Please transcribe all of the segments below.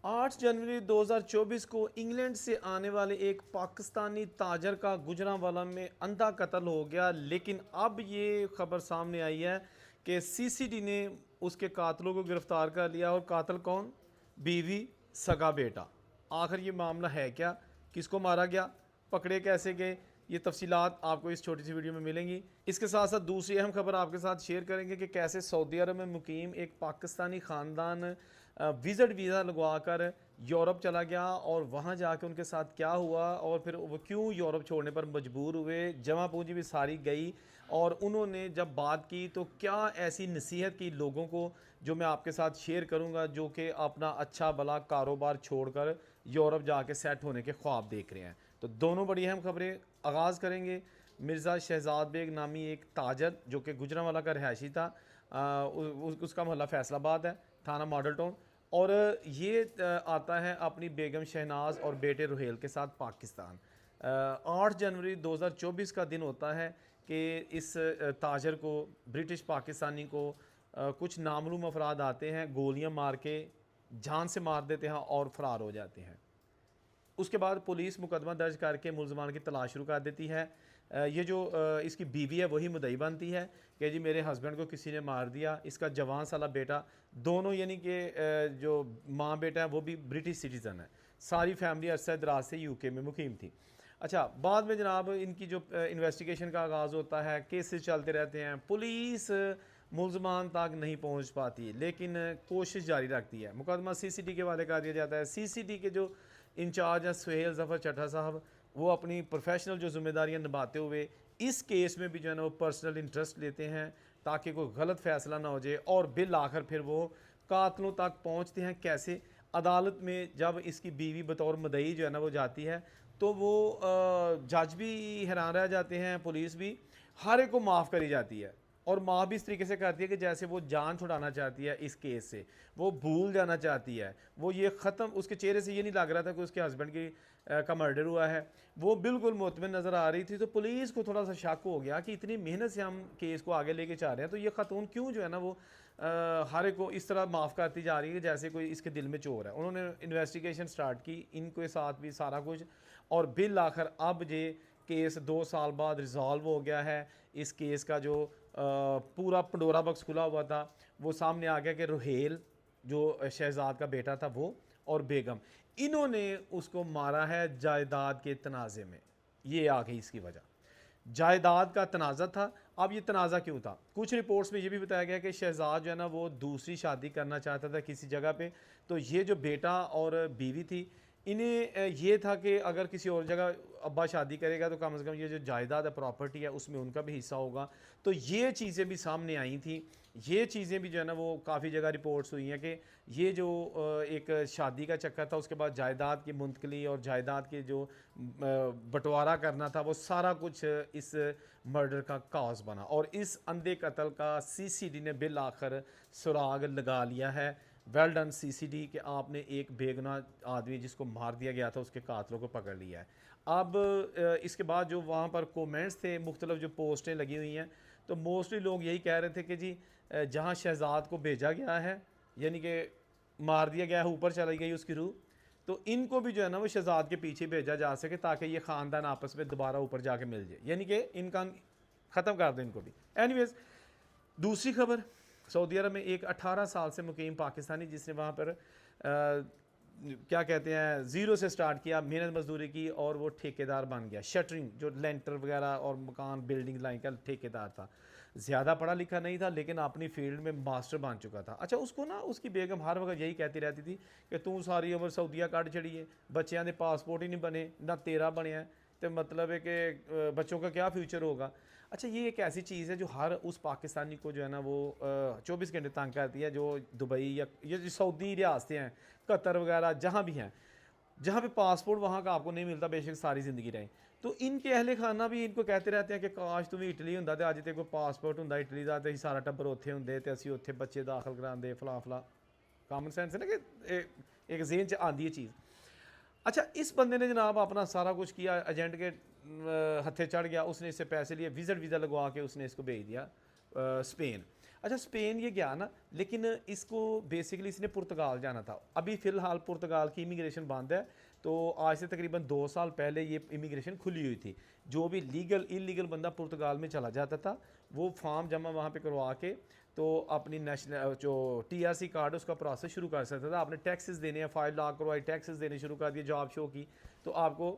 8 जनवरी 2024 को इंग्लैंड से आने वाले एक पाकिस्तानी ताजर का गुजरांवाला में अंधा कत्ल हो गया। लेकिन अब ये खबर सामने आई है कि सीसीडी ने उसके कातलों को गिरफ्तार कर लिया। और कातल कौन? बीवी, सगा बेटा। आखिर ये मामला है क्या? किसको मारा गया? पकड़े कैसे गए? ये तफसीलात आपको इस छोटी सी वीडियो में मिलेंगी। इसके साथ साथ दूसरी अहम खबर आपके साथ शेयर करेंगे कि कैसे सऊदी अरब में मुकीम एक पाकिस्तानी ख़ानदान विज़िट वीज़ा लगवा कर यूरोप चला गया और वहाँ जाके उनके साथ क्या हुआ और फिर वो क्यों यूरोप छोड़ने पर मजबूर हुए। जमा पूंजी भी सारी गई और उन्होंने जब बात की तो क्या ऐसी नसीहत की लोगों को, जो मैं आपके साथ शेयर करूँगा, जो कि अपना अच्छा भला कारोबार छोड़कर यूरोप जाके सेट होने के ख्वाब देख रहे हैं। तो दोनों बड़ी अहम खबरें आगाज़ करेंगे। मिर्ज़ा शहजाद बेग नामी एक ताजर जो कि गुजरांवाला का रहायशी था, उसका मोहल्ला फैसलाबाद है, थाना मॉडल टाउन। और ये आता है अपनी बेगम शहनाज और बेटे रुहेल के साथ पाकिस्तान। 8 जनवरी 2024 का दिन होता है कि इस ताजर को, ब्रिटिश पाकिस्तानी को, कुछ नामालूम अफराद आते हैं, गोलियां मार के जान से मार देते हैं और फरार हो जाते हैं। उसके बाद पुलिस मुकदमा दर्ज करके मुलजमान की तलाश शुरू कर देती है। ये जो इसकी बीवी है वही मुद्दई बनती है कि जी मेरे हस्बैंड को किसी ने मार दिया। इसका जवान साला बेटा, दोनों यानी कि जो माँ बेटा है वो भी ब्रिटिश सिटीज़न है। सारी फैमिली अरसा दराज से यूके में मुकीम थी। अच्छा, बाद में जनाब इनकी जो इन्वेस्टिगेशन का आगाज़ होता है, केसेस चलते रहते हैं, पुलिस मुलजमान तक नहीं पहुंच पाती, लेकिन कोशिश जारी रखती है। मुकदमा सीसीडी के वाले कर दिया जाता है। सीसीडी के जो इंचार्ज हैं सुहेल ज़फ़र चट्टा साहब, वो अपनी प्रोफेशनल जो जिम्मेदारियां निभाते हुए इस केस में भी जो है ना वो पर्सनल इंटरेस्ट लेते हैं ताकि कोई गलत फैसला ना हो जाए। और बिल आखिर फिर वो कातलों तक पहुंचते हैं कैसे? अदालत में जब इसकी बीवी बतौर मदई जो है ना वो जाती है तो वो जज भी हैरान रह जाते हैं, पुलिस भी। हर एक को माफ़ करी जाती है और माँ भी इस तरीके से करती है कि जैसे वो जान छुड़ाना चाहती है इस केस से, वो भूल जाना चाहती है। वो ये ख़त्म, उसके चेहरे से ये नहीं लग रहा था कि उसके हस्बैंड की का मर्डर हुआ है। वो बिल्कुल मुतमिन नज़र आ रही थी। तो पुलिस को थोड़ा सा शक हो गया कि इतनी मेहनत से हम केस को आगे लेके जा रहे हैं तो ये खातून क्यों जो है ना वो हर एक को इस तरह माफ़ करती जा रही है जैसे कोई इसके दिल में चोर है। उन्होंने इन्वेस्टिगेशन स्टार्ट की, इनके साथ भी सारा कुछ। और बिल आखिर अब ये केस 2 साल बाद रिजॉल्व हो गया है। इस केस का जो पूरा पंडोरा बॉक्स खुला हुआ था वो सामने आ गया कि रुहेल जो शहजाद का बेटा था वो और बेगम, इन्होंने उसको मारा है जायदाद के तनाज़े में। ये आ गई इसकी वजह, जायदाद का तनाज़ा था। अब ये तनाज़ा क्यों था? कुछ रिपोर्ट्स में ये भी बताया गया कि शहजाद जो है ना वो दूसरी शादी करना चाहता था किसी जगह पे। तो ये जो बेटा और बीवी थी, इन्हें ये था कि अगर किसी और जगह अब्बा शादी करेगा तो कम से कम ये जो जायदाद है, प्रॉपर्टी है, उसमें उनका भी हिस्सा होगा। तो ये चीज़ें भी सामने आई थी। ये चीज़ें भी जो है ना वो काफ़ी जगह रिपोर्ट्स हुई हैं कि ये जो एक शादी का चक्कर था, उसके बाद जायदाद की मुंतकली और जायदाद के जो बंटवारा करना था, वो सारा कुछ इस मर्डर का काज बना। और इस अंधे कत्ल का सीसीडी ने बिल आखिर सुराग लगा लिया है। वेल डन सीसीडी कि आपने एक बेगुनाह आदमी जिसको मार दिया गया था उसके कातलों को पकड़ लिया है। अब इसके बाद जो वहाँ पर कमेंट्स थे, मुख्तलिफ जो पोस्टें लगी हुई हैं, तो मोस्टली लोग यही कह रहे थे कि जी जहाँ शहजाद को भेजा गया है, यानी कि मार दिया गया है, ऊपर चली गई उसकी रूह, तो इनको भी जो है ना वो शहजाद के पीछे भेजा जा सके ताकि ये ख़ानदान आपस में दोबारा ऊपर जाके मिल जाए, यानी कि इनका ख़त्म कर दें इनको भी। एनीवेज, दूसरी खबर, सऊदी अरब में एक 18 साल से मुकीम पाकिस्तानी जिसने वहाँ पर क्या कहते हैं ज़ीरो से स्टार्ट किया, मेहनत मजदूरी की और वो ठेकेदार बन गया। शटरिंग, जो लेंटर वगैरह और मकान बिल्डिंग लाइन का ठेकेदार था। ज़्यादा पढ़ा लिखा नहीं था लेकिन अपनी फील्ड में मास्टर बन चुका था। अच्छा, उसको ना उसकी बेगम हर वक्त यही कहती रहती थी कि तू सारी उम्र सऊदीया कट छड़ी है, बच्चों के पासपोर्ट ही नहीं बने, ना तेरा बनया, तो मतलब है कि बच्चों का क्या फ्यूचर होगा। अच्छा, ये एक ऐसी चीज़ है जो हर उस पाकिस्तानी को जो है ना वो 24 घंटे तंग करती है, जो दुबई या ये जो सऊदी रियासतें हैं, कतर वगैरह जहाँ भी हैं, जहाँ पे पासपोर्ट वहाँ का आपको नहीं मिलता, बेशक सारी ज़िंदगी रहे। तो इनके अहले खाना भी इनको कहते रहते हैं कि काश तुम इटली होंदा ते अज ते कोई पासपोर्ट होंदा इटली का, तो सारा टब्बर उत्थे होंदे ते असीं उत्थे बच्चे दाखल करांदे, फला फला। कॉमन सेंस है ना कि एक जेहन च आती है चीज़। अच्छा, इस बंदे ने जनाब अपना सारा कुछ किया, एजेंट के हत्थे चढ़ गया, उसने इससे पैसे लिए, विज़िट वीज़ा लगवा के उसने इसको भेज दिया स्पेन। अच्छा स्पेन ये गया ना, लेकिन इसको बेसिकली इसने पुर्तगाल जाना था। अभी फ़िलहाल पुर्तगाल की इमिग्रेशन बंद है, तो आज से तकरीबन 2 साल पहले ये इमिग्रेशन खुली हुई थी। जो भी लीगल इलीगल बंदा पुर्तगाल में चला जाता था, वो फॉर्म जमा वहाँ पे करवा के तो अपनी नेशनल जो टीआरसी कार्ड उसका प्रोसेस शुरू कर सकता था। आपने टैक्सेस देने हैं, 5 लाख करवाई, टैक्सेस देने शुरू कर दिए, जॉब शो की, तो आपको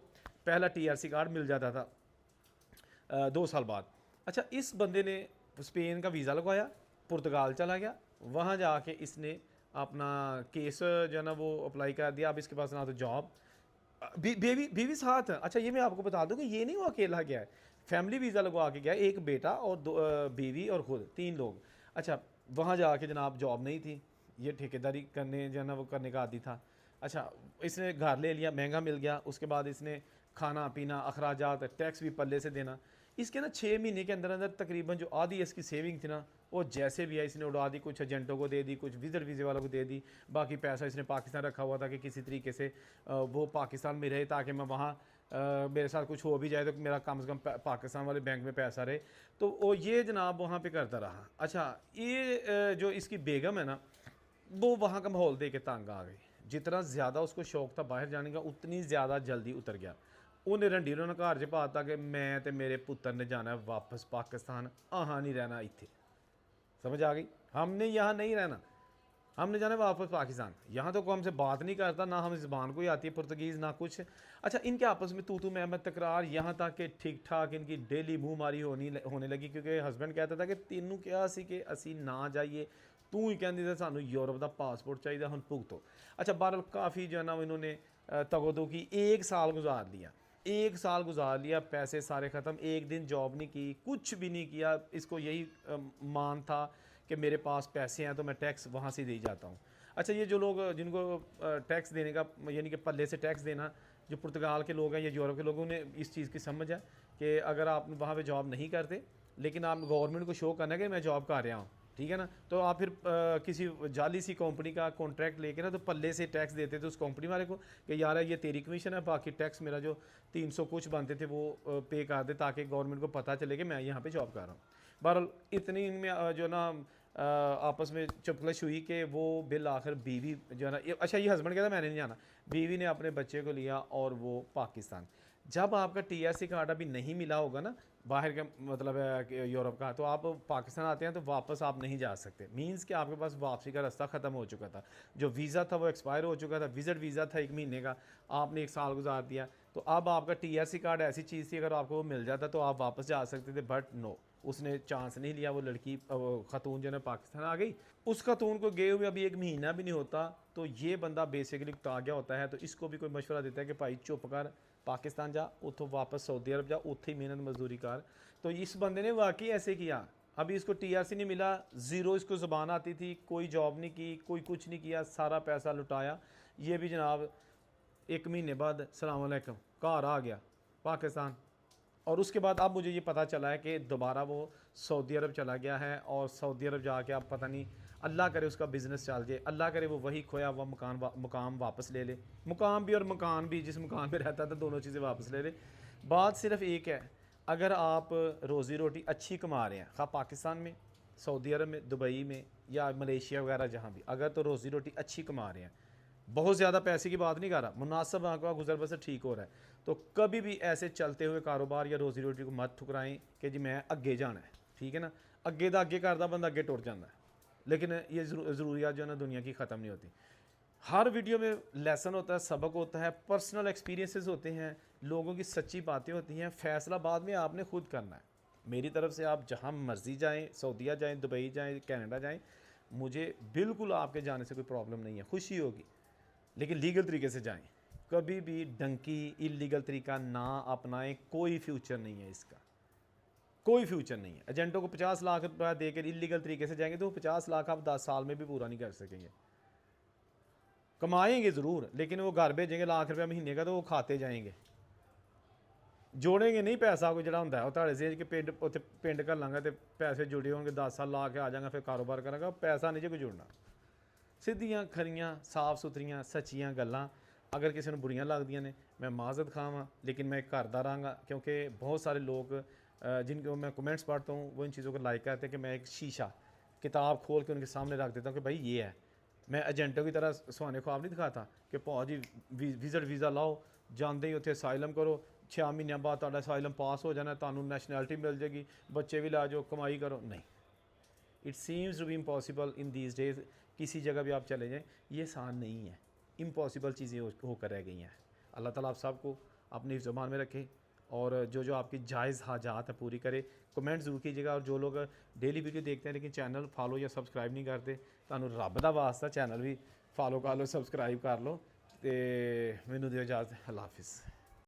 पहला टीआरसी कार्ड मिल जाता था 2 साल बाद। अच्छा इस बंदे ने स्पेन का वीज़ा लगवाया, पुर्तगाल चला गया, वहाँ जाके इसने अपना केस जो है ना वो अप्लाई कर दिया। अब इसके पास ना तो जॉब, बीवी बीवी साथ। अच्छा ये मैं आपको बता दूं कि ये नहीं वो अकेला गया है, फैमिली वीज़ा लगवा के गया, एक बेटा और दो बीवी और ख़ुद 3 लोग। अच्छा वहाँ जाके जनाब जॉब नहीं थी, ये ठेकेदारी करने जो है ना वो करने का आदी था। अच्छा इसने घर ले लिया, महंगा मिल गया, उसके बाद इसने खाना पीना अखराजात टैक्स भी पल्ले से देना। इसके ना 6 महीने के अंदर अंदर तकरीबन जो आधी इसकी सेविंग थी ना वो जैसे भी है इसने उड़ा दी, कुछ एजेंटों को दे दी, कुछ विजिट वीज़े वालों को दे दी, बाकी पैसा इसने पाकिस्तान रखा हुआ था कि किसी तरीके से वो पाकिस्तान में रहे, ताकि मैं वहाँ मेरे साथ कुछ हो भी जाए तो मेरा कम से कम पाकिस्तान वाले बैंक में पैसा रहे। तो वो ये जनाब वहाँ पे करता रहा। अच्छा ये जो इसकी बेगम है ना, वो वहाँ का माहौल देख के तंग आ गई। जितना ज़्यादा उसको शौक था बाहर जाने का, उतनी ज़्यादा जल्दी उतर गया। उन्हें रंडी ने घर च पाता कि मैं तो मेरे पुत्र ने जाना है वापस पाकिस्तान, अहाँ नहीं रहना इत्थे। समझ आ गई, हमने यहाँ नहीं रहना, हमने जाना वापस पाकिस्तान। यहाँ तो कोई हमसे बात नहीं करता, ना हम ज़बान को ही आती है पुर्तगीज़ ना कुछ। अच्छा इनके आपस में तू मैं तकरार, यहाँ तक कि ठीक ठाक इनकी डेली मुँह मारी होने लगी, क्योंकि हस्बैंड कहता था कि तेनू क्या सी कि असी ना जाइए, तू ही कहती था सानू यूरोप का पासपोर्ट चाहिए, हम भुगतो। अच्छा बहरहाल काफ़ी जो है ना इन्होंने तगोदो की, 1 साल गुजार लिया, 1 साल गुजार लिया, पैसे सारे ख़त्म, एक दिन जॉब नहीं की, कुछ भी नहीं किया। इसको यही मान था कि मेरे पास पैसे हैं तो मैं टैक्स वहाँ से दे जाता हूँ। अच्छा ये जो लोग जिनको टैक्स देने का यानी कि पल्ले से टैक्स देना, जो पुर्तगाल के लोग हैं या यूरोप के लोगों ने इस चीज़ की समझ है कि अगर आप वहाँ पे जॉब नहीं करते लेकिन आप गवर्नमेंट को शो करना है कि मैं जॉब कर रहा हूँ, ठीक है ना, तो आप फिर किसी जाली सी कंपनी का कॉन्ट्रैक्ट लेके ना तो पल्ले से टैक्स देते थे उस कंपनी वाले को कि यार ये तेरी कमीशन है, बाकी टैक्स मेरा जो 300 कुछ बनते थे वो पे कर दे, ताकि गवर्नमेंट को पता चले कि मैं यहाँ पे जॉब कर रहा हूँ। बहरहाल इतनी इनमें जो ना आपस में चुपकलश हुई कि वो बिल आखिर बीवी जो है ना अच्छा ये हस्बैंड कहता मैंने नहीं जाना, बीवी ने अपने बच्चे को लिया और वो पाकिस्तान। जब आपका टीआरसी कार्ड अभी नहीं मिला होगा ना बाहर का मतलब है कि यूरोप का, तो आप पाकिस्तान आते हैं तो वापस आप नहीं जा सकते। मींस कि आपके पास वापसी का रास्ता ख़त्म हो चुका था, जो वीज़ा था वो एक्सपायर हो चुका था, विजिट वीज़ा था 1 महीने का, आपने 1 साल गुजार दिया। तो अब आपका टीआरसी कार्ड ऐसी चीज़ थी अगर आपको वो मिल जाता तो आप वापस जा सकते थे, बट नो, उसने चांस नहीं लिया। वो लड़की ख़तून जो है पाकिस्तान आ गई, उस खतून को गए हुए अभी 1 महीना भी नहीं होता तो ये बंदा बेसिकली आ गया होता है। तो इसको भी कोई मशवरा देता है कि भाई चुप कर, पाकिस्तान जा, उतो वापस सऊदी अरब जा, उत्थे ही मेहनत मजदूरी कर। तो इस बंदे ने वाकई ऐसे किया। अभी इसको टीआरसी नहीं मिला, ज़ीरो इसको ज़बान आती थी, कोई जॉब नहीं की, कोई कुछ नहीं किया, सारा पैसा लुटाया। ये भी जनाब 1 महीने बाद सलाम अलैकुम घर आ गया पाकिस्तान। और उसके बाद अब मुझे ये पता चला है कि दोबारा वो सऊदी अरब चला गया है, और सऊदी अरब जाके आप पता नहीं, अल्लाह करे उसका बिज़नेस चल जाए, अल्लाह करे वो वही खोया हुआ मुकाम वापस ले ले, मुकाम भी और मकान भी, जिस मकान में रहता था, दोनों चीज़ें वापस ले ले। बात सिर्फ एक है, अगर आप रोज़ी रोटी अच्छी कमा रहे हैं, खा पाकिस्तान में, सऊदी अरब में, दुबई में या मलेशिया वगैरह जहाँ भी, अगर तो रोज़ी रोटी अच्छी कमा रहे हैं, बहुत ज़्यादा पैसे की बात नहीं कर रहा, मुनासिब आपका गुजर बसर ठीक हो रहा है, तो कभी भी ऐसे चलते हुए कारोबार या रोज़ी रोटी को मत ठुकराएं कि जी मैं अगे जाना है, ठीक है ना। अगे दा अगे करता बंदा अगे टुर जाता है, लेकिन ये ज़रूरियात जो है ना दुनिया की ख़त्म नहीं होती। हर वीडियो में लेसन होता है, सबक होता है, पर्सनल एक्सपीरियंसेस होते हैं, लोगों की सच्ची बातें होती हैं। फ़ैसला बाद में आपने खुद करना है। मेरी तरफ से आप जहाँ मर्ज़ी जाएँ, सऊदीया जाएँ, दुबई जाएँ, कनाडा जाएँ, मुझे बिल्कुल आपके जाने से कोई प्रॉब्लम नहीं है, खुशी होगी, लेकिन लीगल तरीके से जाएं। कभी भी डंकी इलीगल तरीका ना अपनाएं, कोई फ्यूचर नहीं है इसका, कोई फ्यूचर नहीं है। एजेंटों को 50 लाख रुपया देकर इलीगल तरीके से जाएंगे तो 50 लाख आप 10 साल में भी पूरा नहीं कर सकेंगे। कमाएंगे ज़रूर, लेकिन वो घर भेजेंगे लाख रुपया महीने का तो वो खाते जाएंगे, जोड़ेंगे नहीं पैसा। कोई जड़ा होंगे वो ਤੁਹਾਡੇ से कि पिंड उत्थे पिंड कर लाँगा तो पैसे जुड़े होंगे, 10 साल ला के आ जाएगा, फिर कारोबार करांगा, पैसा नहीं जो कोई जुड़ना। सिद्धियां खरियां साफ सुथरियां सच्चियां गल्लां अगर किसी को बुरियां लगदियां ने, मैं माजत खावां, लेकिन मैं करदा रहांगा, क्योंकि बहुत सारे लोग जिनको मैं कमेंट्स पढ़ता हूँ वो इन चीज़ों को लाइक करते हैं कि मैं एक शीशा किताब खोल के उनके सामने रख देता हूँ कि भाई ये है। मैं एजेंटों की तरह सुहाने ख्वाब नहीं दिखाता कि भाव जी विजिट वीज़ा लाओ, ਜਾਂਦੇ ही उत्थे असाइलम करो, 6 महीनों बाद ਤੁਹਾਡਾ असाइलम पास हो जाना, ਤੁਹਾਨੂੰ नैशनैलिटी मिल जाएगी, बच्चे भी ला जाओ, कमाई करो। नहीं, it seems to be impossible in these days. किसी जगह भी आप चले जाएँ, ये आसान नहीं है, इम्पॉसिबल चीज़ें होकर रह गई हैं। अल्लाह ताला आप सबको अपनी ज़बान में रखे और जो जो आपकी जायज़ हाजात है पूरी करे। कमेंट ज़रूर कीजिएगा। और जो लोग डेली वीडियो देखते हैं लेकिन चैनल फॉलो या सब्सक्राइब नहीं करते, ਤੁਹਾਨੂੰ ਰੱਬ ਦਾ ਵਾਸਤਾ चैनल भी फॉलो कर लो, सब्सक्राइब कर लो। तो मैनू दिओ इजाज़त। अल्लाह हाफिज़।